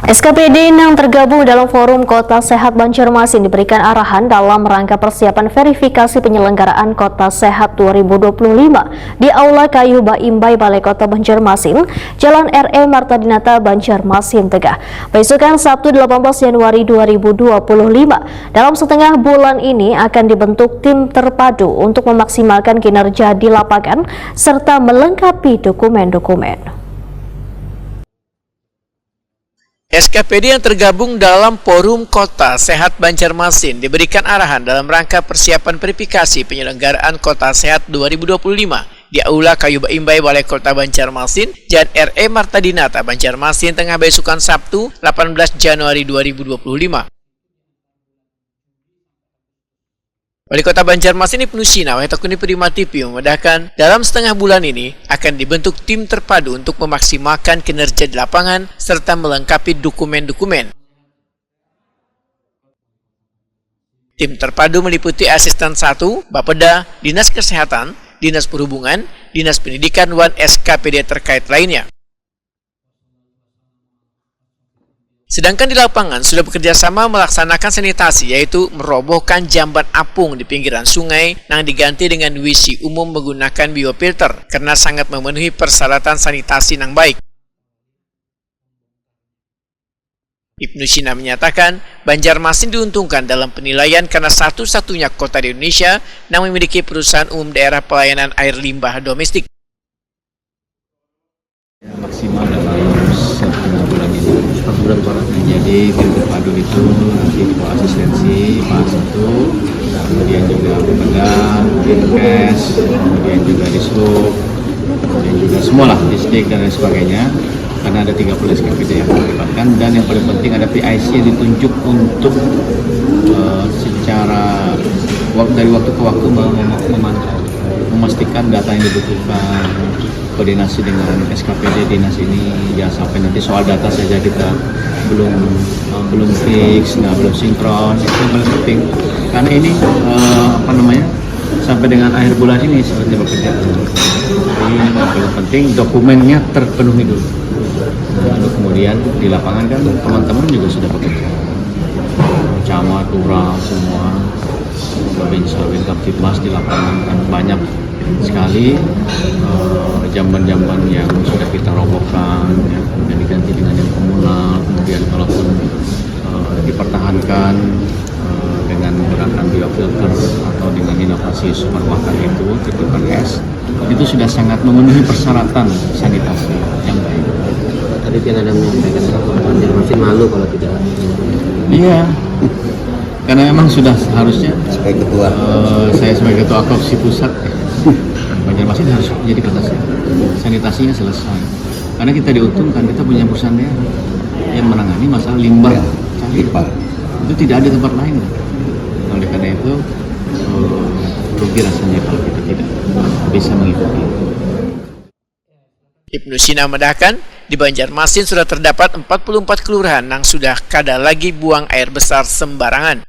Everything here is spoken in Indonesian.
SKPD yang tergabung dalam Forum Kota Sehat Banjarmasin diberikan arahan dalam rangka persiapan verifikasi penyelenggaraan Kota Sehat 2025 di Aula Kayu Baimbai Balai Kota Banjarmasin, Jalan RE Marta Dinata, Banjarmasin Tengah. Besokan Sabtu 18 Januari 2025, dalam setengah bulan ini akan dibentuk tim terpadu untuk memaksimalkan kinerja di lapangan serta melengkapi dokumen-dokumen. SKPD yang tergabung dalam Forum Kota Sehat Banjarmasin diberikan arahan dalam rangka persiapan verifikasi penyelenggaraan Kota Sehat 2025 di Aula Kayu Baimbai Balai Kota Banjarmasin, Jalan RE Marta Dinata, Banjarmasin Tengah besokan Sabtu 18 Januari 2025. Wali Kota Banjarmasin Ibnu Sina Wahetakuni Prima TV memudahkan dalam setengah bulan ini akan dibentuk tim terpadu untuk memaksimalkan kinerja di lapangan serta melengkapi dokumen-dokumen. Tim terpadu meliputi Asisten 1, Bapeda, Dinas Kesehatan, Dinas Perhubungan, Dinas Pendidikan, dan SKPD terkait lainnya. Sedangkan di lapangan sudah bekerja sama melaksanakan sanitasi, yaitu merobohkan jamban apung di pinggiran sungai yang diganti dengan WC umum menggunakan biofilter karena sangat memenuhi persyaratan sanitasi yang baik. Ibnu Sina menyatakan Banjarmasin diuntungkan dalam penilaian karena satu-satunya kota di Indonesia yang memiliki perusahaan umum daerah pelayanan air limbah domestik. Maksimal dalam setengah bulan ini. Jadi tim terpadu itu nanti di bawah asistensi Pak Satu, kemudian juga Bapeda, Dinkes, kemudian juga Dishub, kemudian juga semualah distrik dan lain sebagainya. Karena ada 30 SKPD yang dilibatkan, dan yang paling penting ada PIC yang ditunjuk untuk secara dari waktu ke waktu memantau, memastikan data yang dibutuhkan, koordinasi dengan SKPD dinas ini, jangan sampai nanti soal data saja kita belum fix, belum sinkron. Itu yang paling penting karena ini sampai dengan akhir bulan ini seperti bekerja. Ini yang paling penting dokumennya terpenuhi dulu. Lalu kemudian di lapangan kan teman-teman juga sudah bekerja, camat, lurah, semua Babinsa, Kaptibmas di lapangan kan banyak sekali jamban-jamban yang sudah kita robohkan, ya, kemudian diganti dengan yang komunal, kemudian kalaupun dipertahankan dengan menggunakan biofilter atau dengan inovasi super makan itu tipe S, itu sudah sangat memenuhi persyaratan sanitasi yang baik. Tadi yang ada menyampaikan Banjarmasin malu kalau tidak. Iya, karena memang sudah seharusnya Sebagai ketua, saya sebagai ketua Kopsi Pusat Banjarmasin harus menjadi kota sehat. Sanitasinya selesai. Karena kita diuntungkan, kita punya perusahaan daerah yang menangani masalah limbah. Itu tidak ada tempat lain. Oleh karena itu rugi rasanya kalau kita tidak bisa mengikuti. Ibnu Sina menambahkan, di Banjarmasin sudah terdapat 44 kelurahan yang sudah kada lagi buang air besar sembarangan.